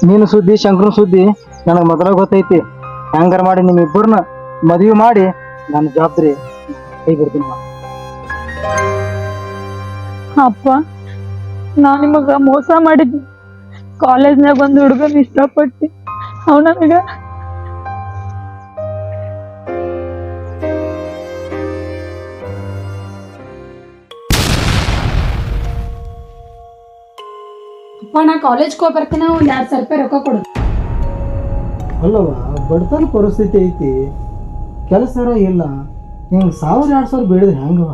ನೀನು ಸುದ್ದಿ ಶಂಕರನ ಸುದ್ದಿ ನನಗೆ ಮೊದಲ ಗೊತ್ತೈತಿ. ಹ್ಯಾಂಗಾರ ಮಾಡಿ ನಿಮ್ಮಿಬ್ಬರನ್ನ ಮದುವೆ ಮಾಡಿ ನನ್ನ ಜವಾಬ್ದಾರಿ ಕೈ ಬಿಡ್ತೀನಿ. ಅಪ್ಪ ನಾ ನಿಮಗ ಮೋಸ ಮಾಡಿದ್ನಿ. ಕಾಲೇಜ್ನಾಗ ಒಂದು ಹುಡುಗನ ಇಷ್ಟಪಟ್ಟಿ ಅವ್ ನನಗ ಅಪ್ಪ ನಾ ಕಾಲೇಜ್ಗೆ ಹೋಗಿ ಬರ್ತೀನಿ, ಒಂದ್ 2,000 ರೂಪಾಯಿ ರೊಕ್ಕ ಕೊಡು. ಅಲ್ಲವ ಬಡತನ ಪರಿಸ್ಥಿತಿ ಐತಿ, ಕೆಲಸ ಇಲ್ಲ, ಹಿಂಗೆ 1,000-2,000 ಬೇಡಿದ್ರೆ ಹೆಂಗವ?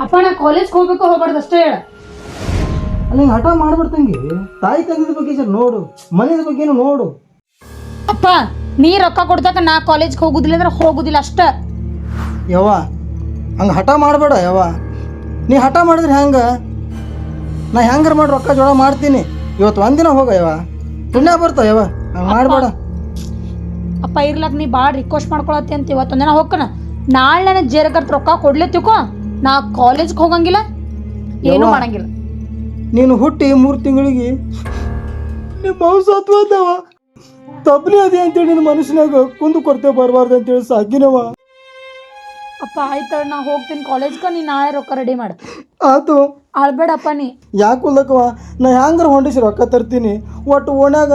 ಅಪ್ಪ ನಾ ಕಾಲೇಜ್ಗೆ ಹೋಗ್ಬೇಕು ಹೋಗ್ಬಾರ್ದು ಅಷ್ಟೇ ಹೇಳ. ಅಲ್ಲ ಹಿಂಗೆ ಹಠ ಮಾಡ್ಬಿಡ್ತಂಗಿ. ತಾಯಿ ತಂದಿದ ಬಗ್ಗೆ ಸರ್ ನೋಡು, ಮನೆಯ ಬಗ್ಗೆನೂ ನೋಡು. ಅಪ್ಪ ನೀ ರೊಕ್ಕ ಕೊಡ್ದಾಗ ನಾ ಕಾಲೇಜ್ಗೆ ಹೋಗುದಿಲ್ಲ ಅಂದ್ರೆ ಹೋಗುದಿಲ್ಲ ಅಷ್ಟ. ಯವ್ವ ಹಂಗೆ ಹಠ ಮಾಡಬೇಡ ಯವ್ವ. ನೀ ಹಠ ಮಾಡಿದ್ರೆ ಹೆಂಗೆ? ನಾ ಹೆಂಗಾರ ಮಾಡಿ ರೊಕ್ಕ ಜೋಡ ಮಾಡ್ತೀನಿ. ಇವತ್ತು ಒಂದಿನ ಹೋಗ ಯವ್ವ, ಪುಣ್ಯ ಬರ್ತಾವ ಯವ್ವ. ಹಂಗೆ ಮಾಡಬೇಡ ಅಪ್ಪ. ಇರ್ಲಾಕ ನೀ ಭಾಳ ರಿಕ್ವೆಸ್ಟ್ ಮಾಡ್ಕೊಳತ್ತಿ ಅಂತ ಇವತ್ತೊಂದಿನ ಹೋಗ್ಕನ. ನಾಳೆ ನನಗೆ ಜೇರಕರ್ತ ರೊಕ್ಕ ಕೊಡ್ಲೇತಿಕೋ, ನಾ ಕಾಲೇಜ್ಗೆ ಹೋಗಂಗಿಲ್ಲ, ಏನೂ ಮಾಡಂಗಿಲ್ಲ. ನೀನು ಹುಟ್ಟಿ 3 ತಿಂಗಳಿಗೆ ನಿಮ್ಮ ಮಾವು ಸತ್ವದವ. ತಪ್ಪಲಿ ಅದೇ ಅಂತೇಳಿ ನಿನ್ನ ಮನುಷ್ಯನಾಗ ಕುಂದು ಕೊರತೆ ಬರಬಾರ್ದು ಅಂತೇಳಿ ಸಾಕಿನವ. ಅಪ್ಪ ಆಯ್ತು ನಾ ಹೋಗ್ತೀನಿ ಕಾಲೇಜ್ಗೆ, ನೀ ನಾಳೆ ರೊಕ್ಕ ರೆಡಿ ಮಾಡು. ಆತು ಅಳ್ಬೇಡಪ್ಪ ನೀ. ಯಾಕೆ ಉಲ್ಲಕವ, ನಾ ಹ್ಯಾಂಗಾರ ಹೊಂಡಿಸಿ ರೊಕ್ಕ ತರ್ತೀನಿ. ಒಟ್ಟು ಓಣ್ಯಾಗ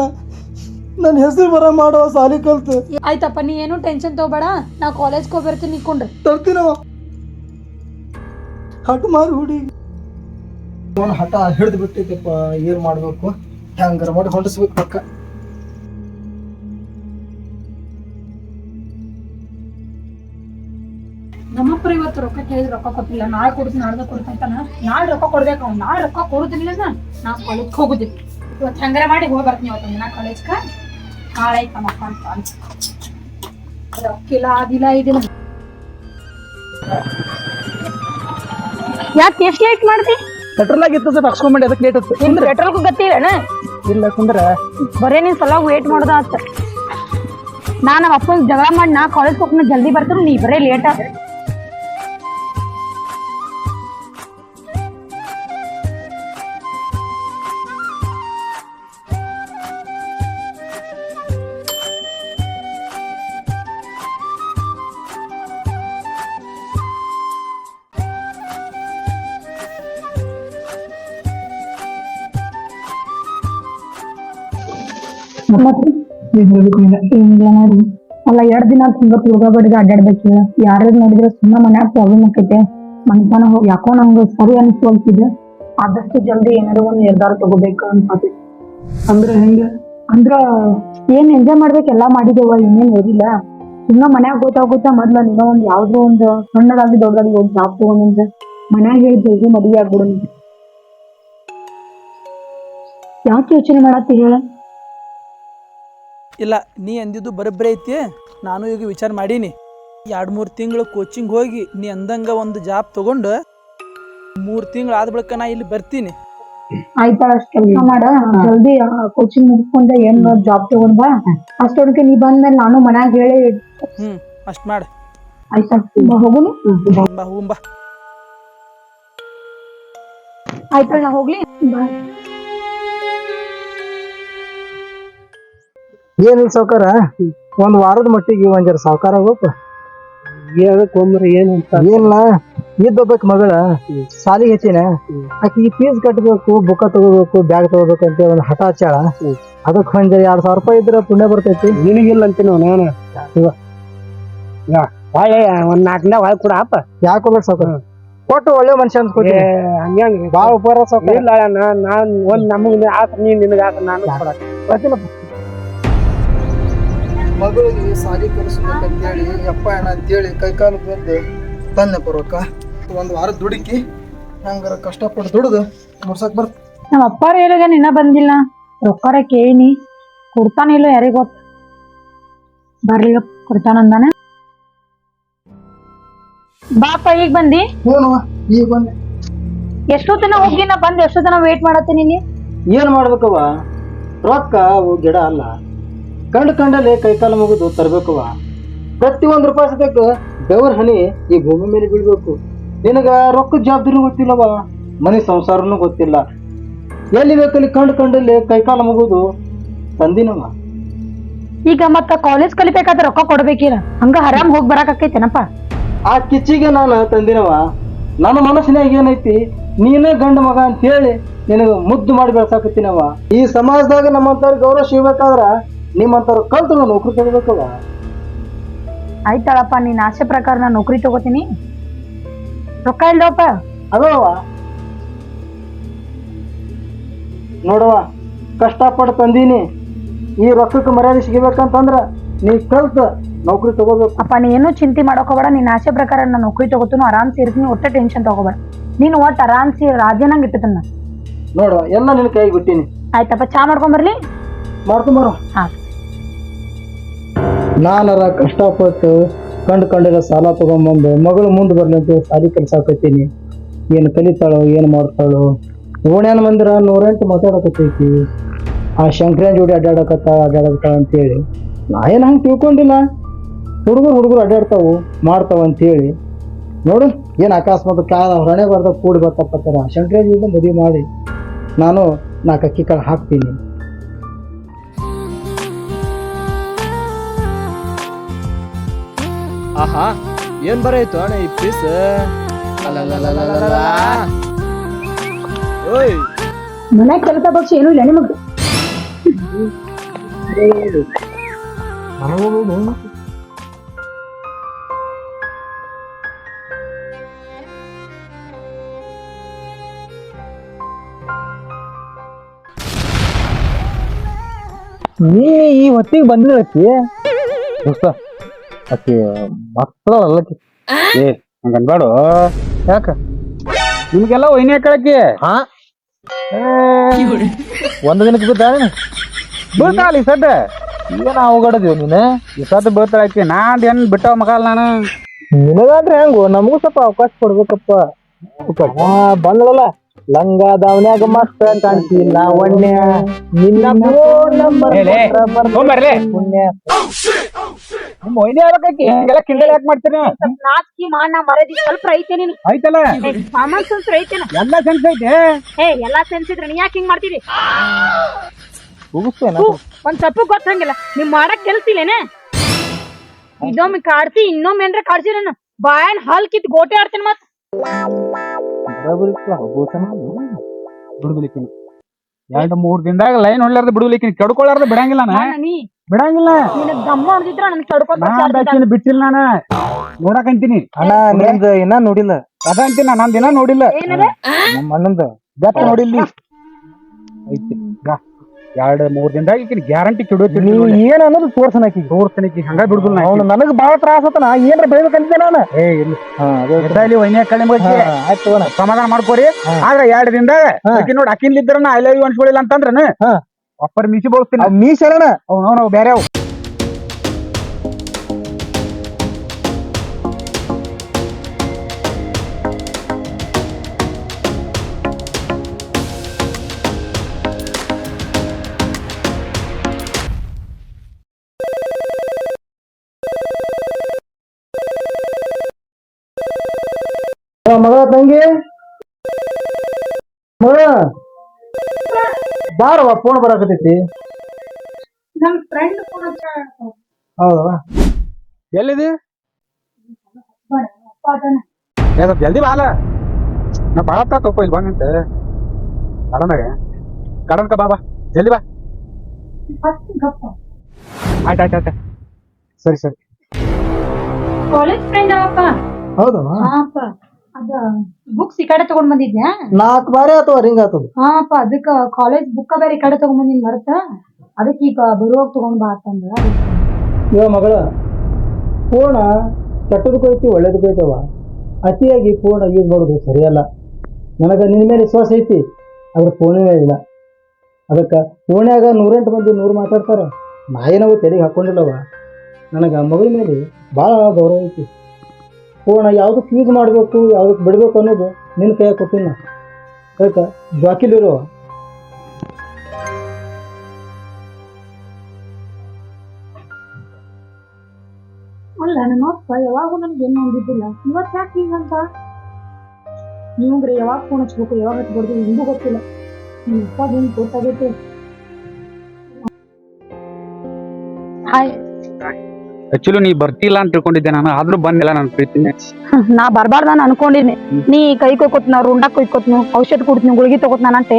ನನ್ನ ಹೆಸರು ಬರ ಮಾಡೋ ಸಾಲಿ ಕಲ್ತು. ಆಯ್ತಪ್ಪ ನೀ ಏನು ಟೆನ್ಷನ್ ತಗೋಬೇಡ, ನಾ ಕಾಲೇಜ್ಗೆ ಹೋಗಿ ಬರ್ತೀನಿ, ನಿಕ್ಕೊಂಡ್ರಿ ತರ್ತೀನವ. ಹಠ ಮಾರಿ ಹುಡಿ ಒಂದು ಹಠ ಹಿಡಿದು ಬಿಟ್ಟಿದ್ದಪ್ಪ. ಏನು ಮಾಡಬೇಕು, ಹ್ಯಾಂಗಾರ ಮಾಡಿ ಹೊಂಡಿಸ್ಬೇಕು ರೊಕ್ಕ. ನಮ್ಮಪ್ಪರು ಇವತ್ತು ರೊಕ್ಕ ಕೇಳಿದ್ರೆ ರೊಕ್ಕ ಕೊಟ್ಟಿಲ್ಲ. ನಾಳೆ ಕೊಡ್ತೀನಿ, ನಾಳೆ ಕೊಡ್ತಾನ. ನಾಳೆ ರೊಕ್ಕ ಕೊಡ್ಬೇಕು ಅವ್ನು. ನಾಳೆ ರೊಕ್ಕ ಕೊಡುದಿಲ್ಲ ನಾ ಕಾಲೇಜ್ಗೆ ಹೋಗುದಿಲ್ಲ. ಇವತ್ತು ಹೆಂಗಾರ ಮಾಡಿ ಹೋಗಿ ಬರ್ತೀನಿ ಇವತ್ತೊಂದಿನ ಕಾಲೇಜ್ಗೆ. ನಾಳೆ ಐತಮ್ಮಪ್ಪ ಅಂತ ರೊಕ್ಕಿಲ್ಲ ಅದಿಲ್ಲ ಇದಿಲ್ಲ. ಯಾಕೆ ಎಷ್ಟು ಲೇಟ್ ಮಾಡ್ತಿ? ಪೆಟ್ರೋಲ್ ಆಗಿತ್ತು ಸ್ವಲ್ಪ ಹಾಕ್ಸ್ಕೊಂಬಂಡಿ, ಅದಕ್ಕೆ ಲೇಟ್ ಇತ್ತು. ಪೆಟ್ರೋಲ್ಗೂ ಗತ್ತಿವೇನ? ಇಲ್ಲ ಕುಂದ್ರ ಬರೇ ನೀನ್ ಸಲ ವೇಟ್ ಮಾಡೋದ ಆತ. ನಮ್ಮ ಅಪ್ಪನ ಜಗಳ ಮಾಡಿ ನಾ ಕಾಲೇಜ್ ಹೋಗ್ನ ಜಲ್ದಿ ಬರ್ತೀನಿ, ನೀ ಬರೇ ಲೇಟ್ ಆಗ. ಅಲ್ಲ 2 ದಿನ ತುಂಬ ತಿರ್ಗಾಬಡಿಗೆ ಅಡ್ಡಾಡ್ಬೇಕು. ಯಾರು ನೋಡಿದ್ರೆ ಸುಮ್ಮನೆ ಮನ್ಯಾಗ ಪ್ರಾಬ್ಲಮ್ ಆಕೈತೆ. ಮನ್ತನ ಹೋಗಿ ಯಾಕೋ ನಂಗೆ ಸರಿ ಅನ್ಸ್ಕೊಳ್ತಿದೆ. ಆದಷ್ಟು ಜಲ್ದಿ ಏನಾದ್ರು ಒಂದು ನಿರ್ಧಾರ ತಗೋಬೇಕು ಅನ್ಸತಿ. ಅಂದ್ರೆ ಹೆಂಗೆ? ಅಂದ್ರ ಏನ್ ಎಂಜಾಯ್ ಮಾಡ್ಬೇಕು ಎಲ್ಲಾ ಮಾಡಿದೇವ, ಇನ್ನೇನ್ ಓದಿಲ್ಲ. ಸುಮ್ಮನೆ ಮನ್ಯಾಗ ಗೊತ್ತಾಗುತ್ತಾ ಮೊದ್ಲ ನೀನೋ ಒಂದ್ ಯಾವ್ದೋ ಒಂದು ಸಣ್ಣದಾಗಿ ದೊಡ್ಡದಾಗಿ ಒಂದು ಜಾಬ್ ತಗೊಂಡ್ರೆ ಮನ್ಯಾಗ ಹೇಳಿ ಜಲ್ದಿ ಮದುವೆ ಆಗ್ಬಿಡು. ಯಾಕೆ ಯೋಚನೆ ಮಾಡತ್ತಿ ಹೇಳ? ಇಲ್ಲ ನೀ ಅಂದಿದ್ದು ಬರೋಬ್ಬರಿ ಐತಿ. ನಾನು ಈಗ ವಿಚಾರ ಮಾಡೀನಿ. 2-3 ತಿಂಗಳು ಕೋಚಿಂಗ್ ಹೋಗಿ ನೀ ಅಂದಂಗ ಒಂದು ಜಾಬ್ ತಗೊಂಡು 3 ತಿಂಗಳು ಆದ ಬಳಿಕ ನಾ ಇಲ್ಲಿ ಬರ್ತೀನಿ. ಆಯ್ತಾ, ಅಷ್ಟ್ ಕೆಲಸ ಮಾಡ. ಜಲ್ದಿ ಕೋಚಿಂಗ್ ಮುಗಿಸ್ಕೊಂಡ ಏನ್ ಜಾಬ್ ತಗೊಂಡ್ ಬಾ. ಅಷ್ಟೊಳಗೆ ನೀ ಬಂದ್ಮೇಲೆ ನಾನು ಮನ್ಯಾಗ ಹೇಳಿ ಅಷ್ಟ್ ಮಾಡ. ಆಯ್ತಾ, ಹೋಗುನು? ಬಾ ಹೂಂಬಾ. ಆಯ್ತಾ, ನಾ ಹೋಗ್ಲಿ. ಏನಿಲ್ಲ ಸಾವ್ಕಾರ, ಒಂದ್ ವಾರದ ಮಟ್ಟಿಗೆ ಒಂದ್ ಜರ ಸಾವ್ಕಾರ ಆಗೋಪ. ಏನಿಲ್ಲ, ಇದ್ದೊಬ್ಬಕ್ ಮಗಳ ಸಾಲಿಗೆ ಹೆಚ್ಚಿನ ಆಕಿಗೆ ಫೀಸ್ ಕಟ್ಟಬೇಕು, ಬುಕ್ಕ ತಗೋಬೇಕು, ಬ್ಯಾಗ್ ತಗೋಬೇಕು ಅಂತ ಒಂದ್ ಹಠ ಹಚ್ಚಾಳ. ಅದಕ್ಕೆ ಒಂದ್ 2,000 ರೂಪಾಯಿ ಇದ್ರೆ ಪುಣ್ಯ ಬರ್ತೈತಿ. ನಿನಗಿಲ್ಲ ಅಂತೀನಿ ನಾನು. ಹೊಳೆ ಒಂದ್ 4 ದಿನ ಹೊಳೆ ಕೂಡ ಅಪ್ಪ. ಯಾಕೆ ಹೋಗ್ಬೇಕು ಸಾವ್ಕಾರ? ಕೊಟ್ಟು ಒಳ್ಳೆ ಮನುಷ್ಯ ಅನ್ಸ್ಕೊತೀನಿ. ಹಂಗ ಬಾಳ ಉಪಕಾರ ಸಾವ್ಕಾರ. ಇಲ್ಲ ನಾನ್ ಒಂದ್ ನಮಗ್ ಆತ ನೀ ನಿನಗ ಆತ ನಾನು ಕೊಡಕ್ ಮಗಳಿಗೆ ಸಾಲಿ ಕಲಿಸ್ಬೇಕಂತೇಳಿ ಯಪ್ಪ ಅಣ್ಣ ಅಂತೇಳಿ ಕೈಕಾಲು ಬಂದು ತಂದೆ ಬರೋಕ ಒಂದ್ ವಾರ ದುಡುಕಿ ಹಂಗಾರ ಕಷ್ಟಪಟ್ಟು ದುಡ್ದು ಮುರ್ಸಕ್ ಬರ್ತ. ನಮ್ಮ ಅಪ್ಪಾರ ಹೇಳಿಗ ನಿನ್ನ ಬಂದಿಲ್ಲ. ರೊಕ್ಕಾರ ಕೇಳಿನಿ, ಕೊಡ್ತಾನಿಲ್ಲ ಯಾರಿಗ ಗೊತ್ತ. ಬರ್ಲಿಲ್ಲ ಕೊಡ್ತಾನಂದಾನೆ. ಬಾಪ ಈಗ ಬಂದಿ? ಈಗ ಬಂದೆ. ಎಷ್ಟೊತ್ತನ ಹೋಗಿ ನಾ ಬಂದ್ ಎಷ್ಟೊತ್ತನ ವೇಟ್ ಮಾಡತ್ತೀನಿ ಇಲ್ಲಿ. ಏನ್ ಮಾಡ್ಬೇಕವ, ರೊಕ್ಕ ಅವು ಗಿಡ ಅಲ್ಲ, ಕಂಡಲ್ಲಿ ಕೈಕಾಲ ಮುಗಿದು ತರ್ಬೇಕವ. ಪ್ರತಿ 1 ರೂಪಾಯಿ ಸದ್ಯಕ್ಕೆ ಬೆವರ್ ಹನಿ ಈ ಭೂಮಿ ಮೇಲೆ ಬೀಳ್ಬೇಕು. ನಿನಗ ರೊಕ್ಕದ ಜವಾಬ್ದಾರಿ ಗೊತ್ತಿಲ್ಲವ, ಮನೆ ಸಂಸಾರನು ಗೊತ್ತಿಲ್ಲ. ಎಲ್ಲಿ ಬೇಕಲ್ಲಿ ಕಂಡಲ್ಲಿ ಕೈಕಾಲ ಮುಗಿದು ತಂದಿನವ. ಈಗ ಮತ್ತ ಕಾಲೇಜ್ ಕಲಿಬೇಕಾದ್ರೆ ರೊಕ್ಕ ಕೊಡ್ಬೇಕಿಲ್ಲ, ಹಂಗ ಹರಾಮ್ ಹೋಗಿ ಬರಾಕೈತೇನಪ್ಪ. ಆ ಕಿಚ್ಚಿಗೆ ನಾನು ತಂದಿನವ. ನನ್ನ ಮನಸ್ಸಿನಾಗ ಏನೈತಿ, ನೀನೇ ಗಂಡ ಮಗ ಅಂತ ಹೇಳಿ ನಿನಗ ಮುದ್ದು ಮಾಡಿ ಬೆಳ್ಸಾಕತ್ತೀನವ. ಈ ಸಮಾಜದಾಗ ನಮ್ಮಂತವ್ರಿಗೆ ಗೌರವ ಸಿಗ್ಬೇಕಾದ್ರ ನಿಮ್ಮಂತವ್ರು ಕಲ್ತು ನೌಕರಿ ತಗೋಬೇಕವ. ಆಯ್ತಾಳಪ್ಪ, ನೀನ್ ಆಸೆ ಪ್ರಕಾರ ನಾ ನೌಕರಿ ತಗೋತೀನಿ. ರೊಕ್ಕ ಇಲ್ದಪ್ಪ. ಅದವ ನೋಡವ, ಕಷ್ಟಪಟ್ಟು ತಂದೀನಿ. ಈ ರೊಕ್ಕಕ್ಕೆ ಮರ್ಯಾದೆ ಸಿಗಬೇಕಂತಂದ್ರ ನೀ ಕಲ್ತ ನೌಕರಿ ತಗೋಬೇಕು. ಅಪ್ಪ ನೀ ಏನೂ ಚಿಂತೆ ಮಾಡೋಕ್ ಹೋಗ್ಬೇಡ. ನೀನ್ ಆಸೆ ಪ್ರಕಾರ ನಾ ನೌಕರಿ ತಗೋತೀನಿ, ಆರಾಮ್ಸಿ ಇರ್ತೀನಿ, ಒಟ್ಟ ಟೆನ್ಷನ್ ತಗೋಬೇಡ. ನೀನು ಒಟ್ಟು ಆರಾಮ್ಸಿ ರಾಜ್ಯನಂಗ್ ಇಟ್ಟಿದ್ದನ್ನ ನೋಡುವ, ಎಲ್ಲ ನಿನ್ನ ಕೈಗೆ ಬಿಟ್ಟಿನಿ. ಆಯ್ತಪ್ಪ, ಚಾ ಮಾಡ್ಕೊಂಬರ್ಲಿ. ಮಾಡ್ಕೊಂಬರೋ. ಹಾ, ನಾನರ ಕಷ್ಟಪಟ್ಟು ಕಂಡಿರೋ ಸಾಲ ತಗೊಂಬಂದು ಮಗಳು ಮುಂದೆ ಬರ್ಲಿ ಅಂತ ಸಾಲಿ ಕಲ್ಸಾಕತ್ತೀನಿ. ಏನು ಕಲಿತಾಳೋ ಏನು ಮಾಡ್ತಾಳೋ. ಓಣ್ಯಾನ ಮಂದಿರ 108 ಮಾತಾಡಕತ್ತೈತಿ. ಆ ಶಂಕರನ್ ಜೋಡಿ ಅಡ್ಡಾಡಕತ್ತಾಳ ಅಂತೇಳಿ ನಾ ಏನು ಹಂಗೆ ತಿಳ್ಕೊಂಡಿಲ್ಲ. ಹುಡುಗರು ಅಡ್ಡಾಡ್ತಾವು ಮಾಡ್ತಾವ ಅಂತೇಳಿ ನೋಡು, ಏನು ಅಕಸ್ಮಾತ್ ಹೊರಣೆ ಬರ್ದಾಗ ಕೂಡಿ ಬರ್ತಾರ. ಶಂಕರನ್ ಜೋಡಿ ಮದುವೆ ಮಾಡಿ ನಾನು 4 ಅಕ್ಕಿ ಕಾಳು ಹಾಕ್ತೀನಿ. ಆಹಾ, ಏನ್ ಬರಾಯ್ತು ಅಣ್ಣ ಈ ಪೀಸ್. ಓಯ್, ಮನ್ಯಾಗ ಕೆಲಸ ಪಕ್ಷ ಏನೂ ಇಲ್ಲ ನಿಮಗ್. ನೀ ಈ ಹೊತ್ತಿಗೆ ಬಂದಿರತ್ತಿ ಅಕ್ಕಿ ಮಕ್ಕಳಲ್ಲಕ್ಕಿ. ಏ ಹಂಗನ್ಬೇಡ. ಯಾಕ ನಿಮ್ಗೆಲ್ಲ ಒಯ್ನಿ ಹಾಕಳಕ್ಕಿ. ಹಾ, ಒಂದ್ ದಿನಕ್ಕೆ ಬೀಳ್ತಾಳ ಈ ಸದ್ದ. ಏನ್ ಅವಗಡದೀವ್ ನೀನು? ಈ ಸದ್ದ ಬೀಳ್ತಾಳಕ್ಕಿ. ನಾನ್ ಏನ್ ಬಿಟ್ಟವ ಮಗಲ್ ನಾನು. ನಿನಗಾದ್ರೆ ಹೆಂಗು, ನಮಗೂ ಸ್ವಲ್ಪ ಅವಕಾಶ ಕೊಡ್ಬೇಕಪ್ಪ. ಬಂದಲ್ಲ ಲಂಗ ದಾವನ್ಯಾಗ ಮಸ್ತ್ ಕಾಣ್ತಿ ಲಾವಣ್ಯ. ನಿನ್ನ ಮೊಯ್ನಿ ಆಗ್ಬೇಕಿ. ಹಿಂಗೆಲ್ಲ ಕಿಂಡಲ್ ಯಾಕೆ ಮಾಡ್ತೀರಿ? ನಾಚಿಕೆ ಮಾನ ಮರ್ಯಾದೆ ಸ್ವಲ್ಪ ಐತೆ ನೀನು. ಐತಲ್ಲ, ಕಾಮನ್ ಸೆನ್ಸ್ ಐತೇನ? ಎಲ್ಲ ಸೆನ್ಸ್ ಐತೆ. ಎಲ್ಲಾ ಸೆನ್ಸ್ ಇದ್ರೆ ನೀ ಯಾಕೆ ಹಿಂಗ್ ಮಾಡ್ತೀರಿ? ಮುಗಿಸ್ತೇನ ಒಂದ್ ಸ್ವಲ್ಪ ಗೊತ್ತಂಗಿಲ್ಲ ನಿಮ್ ಮಾಡಕ್ ಕೆಲ್ಸಿಲ್ಲೇನೆ. ಇದೊಮ್ಮೆ ಕಾಡ್ಸಿ, ಇನ್ನೊಮ್ಮೆ ಏನ್ರ ಕಾಡ್ಸಿ ನಾನು ಬಾಯನ್ ಹಾಲ್ ಕಿತ್ ಗೋಟೆ ಆಡ್ತೇನೆ. ಮತ್ ಬಿಡುದಿಲಿಕ್ಕಿನ 2-3 ದಿನದಾಗ ಲೈನ್ ಹೊಡ್ಲಾರ್ದ ಬಿಡುದಿಲಿಕ್ಕಿನ. ಕೆಡ್ಕೊಳ್ಳಾರ್ದ ಬಿಡಂಗಿಲ್ಲ ನೀ ಬಿಡಂಗಿಲ್ಲ. ನಿನಗ್ ದಮ್ಮ ಹೊಡೆದಿದ್ರ ನನ್ ಕಡ್ಕೊತ ಬಿಟ್ಟಿಲ್ಲ ನಾನು ನೋಡಕಂತೀನಿ. ಅಣ್ಣ ನಿಂದ ಇನ್ನ ನೋಡಿಲ್ಲ. ಅದ ಅಂತೀನ, ನಂದ್ ಇನ್ನ ನೋಡಿಲ್ಲ. ನಮ್ಮ ಅಣ್ಣಂದ ಗತ್ತ ನೋಡಿಲ್ಲಿ ಐತಿ. 2-3 ದಿನದಾಗ ಈಕಿನ ಗ್ಯಾರಂಟಿ ಕೆಡೋತಿ. ನೀವು ಏನ್ ಅನ್ನೋದು ತೋರ್ಸನಕಿ ಹಂಗ ಬಿಡುದಿಲ್ಲ. ಅವ್ನು ನನಗ್ ಬಾಳ ತ್ರಾಸ ಆತನ. ಏನ್ರ ಬೆಳಿಬೇಕಂತ ನಾನು. ಇಲ್ಲಿ ವೈನ್ಯ ಕಳ್ಳಿ ಆಯ್ತು ಸಮಾಧಾನ ಮಾಡ್ಕೋರಿ. ಆದ್ರ 2 ದಿನದಾಗ ಆಕಿ ನೋಡಿ ಅಕ್ಕಿನ್ಲಿದ್ರ ಐ ಲವ್ ಯು ಅನ್ಸ್ಕೊಳ್ಳಿಲ್ಲ ಅಂತಂದ್ರನ ಅಪ್ಪರ್ ಮೀಸಿ ಬೋಳ್ತೀನಿ. ಮೀಸರಣ ಅವ್ನು ಬೇರೆ ಅವ್. ಮಗ ತಂಗಿ ಮಗ ಬಾರವ, ಫೋನ್ ಬರಾಕತೈತಿ. ನಮ್ ಫ್ರೆಂಡ್ ಹೌದಾ, ಎಲ್ಲಿದಿ? ಜಲ್ದಿ ಬಾಲ. ನಾ ಬಾಳ ತಪ್ಪ ಇಲ್ಲಿ ಬಂಗಂತ ಕಡನ್ಕ ಬಾಬಾ ಜಲ್ದಿ ಬಾ. ಆಯ್ತಾಯ್ತಾಯ್ತ, ಸರಿ ಸರಿ. ಕಾಲೇಜ್ ಫ್ರೆಂಡ್ ಅವಪ್ಪ. ಹೌದಮ್ಮ. ಹಾಪ, ಅದ ಬುಕ್ಸ್ ಈ ಕಡೆ ತಗೊಂಡ್ ಬಂದಿದ್ಯಾ? 4 ಬಾರಿ ಅಥವಾ ರಿಂಗ್ ಆತದ. ಹಾಪ, ಅದಕ್ಕ ಕಾಲೇಜ್ ಬುಕ್ಕ ಬೇರೆ ಈ ಕಡೆ ತಗೊಂಡ್ ಬಂದಿನ್ ಮರತ. ಅದಕ್ಕೆ ಈಗ ಬರುವಾಗ ತಗೊಂಡ್ ಬಾ ಅಂತಂದ್ರ. ಇವ ಮಗಳ, ಫೋನ ಕೆಟ್ಟದಕ್ಕೂ ಐತಿ ಒಳ್ಳೇದಕ್ಕೂ ಐತವ. ಅತಿಯಾಗಿ ಫೋನ್ ಯೂಸ್ ಮಾಡೋದು ಸರಿಯಲ್ಲ. ನನಗ ನಿನ್ನ ಮೇಲೆ ವಿಶ್ವಾಸ ಐತಿ, ಅದ್ರ ಫೋನೇ ಇಲ್ಲ. ಅದಕ್ಕೆ ಫೋನ್ಯಾಗ 108 ಮಂದಿ 100 ಮಾತಾಡ್ತಾರ. ನಾ ಏನವು ತೆರಿಗೆ ಹಾಕೊಂಡಿಲ್ಲವ. ನನಗೆ ಮಗಳ ಮೇಲೆ ಭಾಳ ಗೌರವ ಐತಿ. ಫೋನ ಯಾವುದಕ್ಕೆ ಯೂಸ್ ಮಾಡಬೇಕು, ಯಾವುದಕ್ಕೆ ಬಿಡಬೇಕು ಅನ್ನೋದು ನಿನ್ನ ಕೈಯಾಗ ಕೊಟ್ಟಿನ. ಅದಕ್ಕೆ ಬಾಕಿಲಿರೋ ಅಲ್ಲ, ನಮ್ಮಪ್ಪ ಯಾವಾಗೂ ನನ್ಗೆ ಏನು ಅಂದಿದ್ದಿಲ್ಲ. ಇವತ್ತು ಯಾಕೆ ಹಿಂಗಂತ? ನೀವ್ರಿ ಯಾವಾಗ ಫೋನ್ ಹಚ್ಬೇಕು, ಯಾವಾಗ ಹಚ್ಬಾರ್ದು ನಿಮಗೂ ಗೊತ್ತಿಲ್ಲ. ನಿಮ್ಮ ಅಪ್ಪ ಏನು ಗೊತ್ತಾಗೈತೆ. ಹಾಯ್. ಆಕ್ಚುಲಿ ನೀ ಬರ್ತಿಲ್ಲ ಅಂತ ತಿಳ್ಕೊಂಡಿದ್ದೆ ನಾನು, ಆದ್ರೂ ಬಂದಿಲ್ಲ ನನ್ನ ಪ್ರೀತಿನೇ. ನಾ ಬರ್ಬಾರ್ದ ನಾನು ಅನ್ಕೊಂಡಿನಿ. ನೀ ಕೈ ಕೊಯ್ಕೋತ್ ನಾ ರುಂಡಕ್ ಕೊಯ್ಕೋತ್ನು ಔಷಧ ಕುಡ್ತೀನಿ ಗುಳಿಗೆ ತಗೋತ್ ನಾನಂತೆ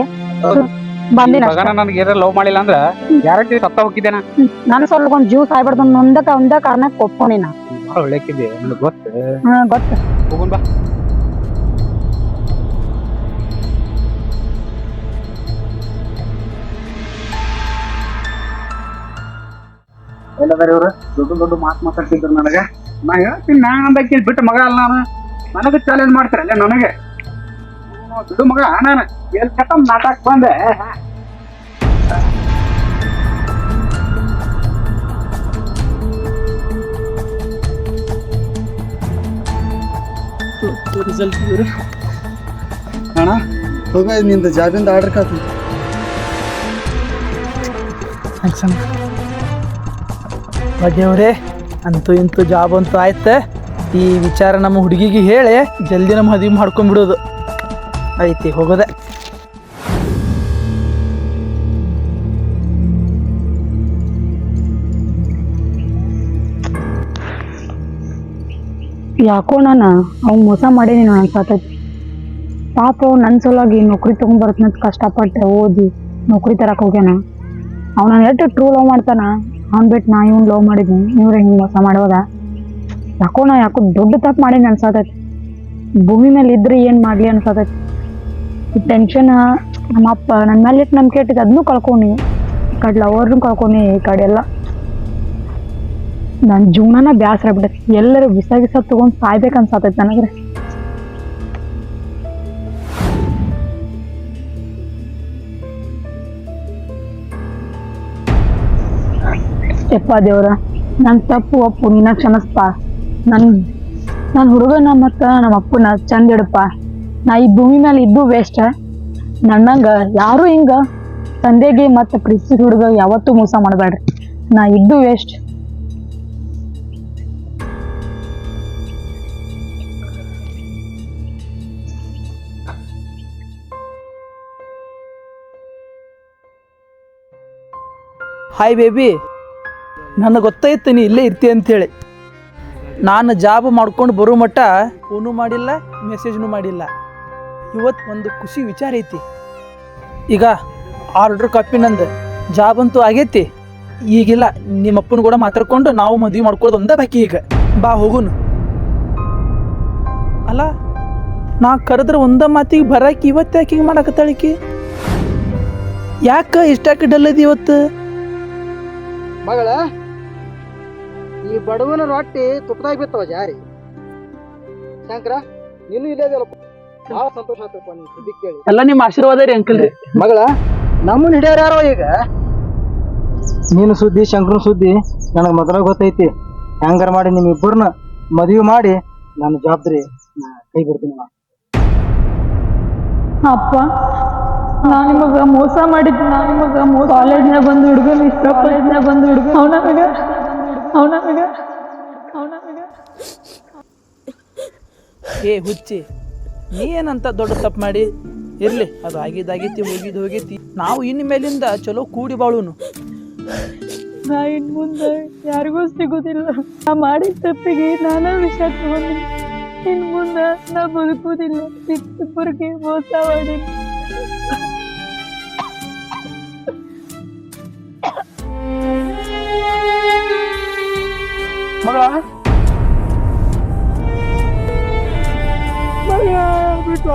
ಬಂದಿನ ಮಗನ ನನಗೆ ಏನಾರ ಲವ್ ಮಾಡಿಲ್ಲ ಅಂದ್ರ ಗ್ಯಾರಂಟಿ ಸತ್ತ ಹೋಗಿದ್ದೇನ. ನಾನು ಸ್ವಲ್ಪ ಒಂದ್ ಜ್ಯೂಸ್ ಆಗ್ಬಾರ್ದು ಒಂದ ಕಾರಣಕ್ಕೆ ಒಪ್ಕೊಂಡಿನ. ಭಾಳ ಒಳ್ಳೆಕಿದೆ ನನಗೆ ಗೊತ್ತ. ಗೊತ್ತ. ಹೋಗುನ್ ಬಾ. ಎಲ್ಲದಾರ ಇವ್ರು ದೊಡ್ಡ ದೊಡ್ಡ ಮಾತು ಮಾತಾಡ್ತಿದ್ರು ನನಗೆ. ನಾ ಹೇಳ್ತೀನಿ ನಾ ಅಂದಕ್ಕೆ ಬಿಟ್ಟು ಮಗ ಅಲ್ಲ ನಾನು, ನನಗೆ ಚಾಲೆಂಜ್ ಮಾಡ್ತಾರಲ್ಲ ನನಗೆ. ಬಿಡು ಮಗ ನಾನು ಎಲ್ಲಿ ಕಟ್ಟಮ್ ನಾಟಕ ಬಂದೆ. ರಿಸಲ್ಟ್ ಇವ್ರು ಅಣ್ಣ ಹೋಗ ನಿಂದ ಜಾಬಿಂದ ಆರ್ಡರ್ ಕಾತೀನಿ. ದೇವ್ರೆ ಅಂತೂ ಇಂತೂ ಜಾಬ್ ಅಂತೂ ಆಯ್ತು. ಈ ವಿಚಾರ ನಮ್ಮ ಹುಡುಗಿಗೆ ಹೇಳಿ ಜಲ್ದಿ ನಮ್ಮ ಮದುವೆ ಮಾಡ್ಕೊಂಡ್ಬಿಡೋದು ಐತಿ. ಹೋಗೋದೆ. ಯಾಕೋ ನಾನು ಅವ್ನು ಮೋಸ ಮಾಡೀನಿ ಅನ್ಸತೈತಿ. ಪಾಪ ನನ್ನ ಸಲುವಾಗಿ ನೌಕರಿ ತಗೊಂಡ್ಬರ್ತನಂತ ಕಷ್ಟಪಟ್ಟೆ ಓದಿ ನೌಕರಿ ತರಕ್ ಹೋಗ್ಯಾನ. ಅವ್ನ ಎಷ್ಟು ಟ್ರೂ ಲವ್ ಮಾಡ್ತಾನ. ಅವ್ನ್ ಬಿಟ್ಟು ನಾ ಇವ್ನು ಲವ್ ಮಾಡಿದ್ನಿ, ಇವ್ರ ಹಿಂಗೆ ಮೋಸ ಮಾಡೋದ. ಯಾಕೋ ದೊಡ್ಡ ತಪ್ಪು ಮಾಡೀನಿ ಅನ್ಸತೈತಿ. ಭೂಮಿ ಮೇಲೆ ಇದ್ರೆ ಏನು ಮಾಡಲಿ ಅನ್ಸತೈತಿ. ಈ ಟೆನ್ಷನ್ ನಮ್ಮ ಅಪ್ಪ ನನ್ನ ಮೇಲೆ ಎಷ್ಟು ನಂಬಿಕೆ ಇಟ್ಟಿದ್ದು ಅದನ್ನೂ ಕಳ್ಕೊನಿ, ಈ ಕಡೆ ಲವರ್ನು ಕಳ್ಕೊನಿ, ಈ ಕಡೆ ಎಲ್ಲ ನನ್ನ ಜೀವನನ ಬ್ಯಾಸರ ಬಿಡೈತಿ. ಎಲ್ಲರೂ ಬಿಸ ತಗೊಂಡ್ ಸಾಯ್ಬೇಕು ಅನ್ಸತೈತಿ ನನಗ್ರೆ. ಯಪ್ಪ ದೇವ್ರ, ನನ್ ತಪ್ಪು ಅಪ್ಪು ನಿನ್ನ ಕ್ಷಮಿಸ್ಪ. ನನ್ನ ಹುಡುಗನ ಮತ್ತ ನಮ್ಮ ಅಪ್ಪನ ಚಂದ ಇಡಪ್ಪ. ನಾ ಈ ಭೂಮಿ ಮೇಲೆ ಇದ್ದು ವೇಸ್ಟ್. ನನ್ನಂಗ ಯಾರು ಹಿಂಗ ತಂದೆಗೆ ಮತ್ತ ಪ್ರೀತಿಸಿದ ಹುಡುಗ ಯಾವತ್ತೂ ಮೋಸ ಮಾಡಬೇಡ್ರಿ. ನಾ ಇದ್ದು ವೇಸ್ಟ್. ಹಾಯ್ ಬೇಬಿ, ನನಗೆ ಗೊತ್ತಾಯ್ತು ನೀ ಇಲ್ಲೇ ಇರ್ತಿ ಅಂಥೇಳಿ. ನಾನು ಜಾಬ್ ಮಾಡ್ಕೊಂಡು ಬರೋ ಮಟ್ಟ ಫೋನು ಮಾಡಿಲ್ಲ, ಮೆಸೇಜ್ನು ಮಾಡಿಲ್ಲ. ಇವತ್ತು ಒಂದು ಖುಷಿ ವಿಚಾರ ಐತಿ. ಈಗ ಆರ್ಡ್ರ್ ಕಾಪಿ ನಂದು ಜಾಬ್ ಅಂತೂ ಆಗೈತಿ. ಈಗಿಲ್ಲ, ನಿಮ್ಮ ಅಪ್ಪನ ಕೂಡ ಮಾತಾಡ್ಕೊಂಡು ನಾವು ಮದುವೆ ಮಾಡ್ಕೊಳ್ಳೋದು ಒಂದೇ ಬಾಕಿ. ಈಗ ಬಾ ಹೋಗುನು. ಅಲ್ಲ, ನಾ ಕರೆದ್ರೆ ಒಂದ ಮಾತಿಗೆ ಬರಾಕಿ ಇವತ್ತು ಯಾಕೆ ಹಿಂಗೆ ಮಾಡಕತ್ತಾಳಿಕಿ? ಯಾಕೆ ಇಷ್ಟಾಕೆ ಡಲ್ಲದಿ ಇವತ್ತು? ಮಗಳ, ಈ ಬಡವನ ರೊಟ್ಟಿ ತುಪ್ಪದಾಗ ಬಿತ್ತವ ಜಾರಿ. ಶಂಕರ, ನೀನು ಇಲ್ಲೇ ಇದೆಯಲ್ಲಪ್ಪ, ಬಹಳ ಸಂತೋಷ ಆಯ್ತಪ್ಪ ನೀನು ಸುದ್ದಿ ಕೇಳಿ. ಎಲ್ಲ ನಿಮ್ಮ ಆಶೀರ್ವಾದ ರೀ ಅಂಕಲ್ ರೀ. ಮಗಳ, ನಮ್ಮನ್ನ ಹಿಡಿಯಾರ ಯಾರೋ ಈಗ. ನೀನು ಸುದ್ದಿ ಶಂಕರನ ಸುದ್ದಿ ನನಗೆ ಮೊದಲ ಗೊತ್ತೈತಿ. ಹೆಂಗಾರ ಮಾಡಿ ನಿಮ್ಮಿಬ್ಬರನ್ನ ಮದುವೆ ಮಾಡಿ ನನ್ನ ಜವಾಬ್ದಾರಿ ಕೈ ಬಿಡ್ತೀನಿ. ಅಪ್ಪ, ನಾ ನಿಮಗ ಮೋಸ ಮಾಡಿದ್ದೆ. ಕಾಲೇಜ್ನಾಗ ಬಂದು ಹುಡುಗನ ಇಷ್ಟ, ಕಾಲೇಜ್ನಾಗ ಬಂದು ಹುಡುಗ ಅವನ ಏ ಹುಚ್ಚಿ, ನೀ ಏನಂತ ದೊಡ್ಡ ತಪ್ಪು ಮಾಡಿ ಇರ್ಲಿ. ಅದು ಆಗಿದ್ದಾಗೈತಿ, ಹೋಗಿದ್ದು. ನಾವು ಇನ್ನು ಮೇಲಿಂದ ಚಲೋ ಕೂಡಿ ಬಾಳುನು. ನಾ ಇನ್ ಮುಂದೆ ಯಾರಿಗೂ ಸಿಗುದಿಲ್ಲ. ನಾ ಮಾಡಿದ ತಪ್ಪಿಗೆ ನಾನಾ ವಿಷಯ ತಗೊಂಡಿನಿ. ಇನ್ ಮುಂದೆ ನಾ ಬದುಕುವುದಿಲ್ಲ. ಇಬ್ಬರಿಗೆ ಮೋಸ ಮಾಡಿ ಮಗಳ ಬಿಟ್ಟು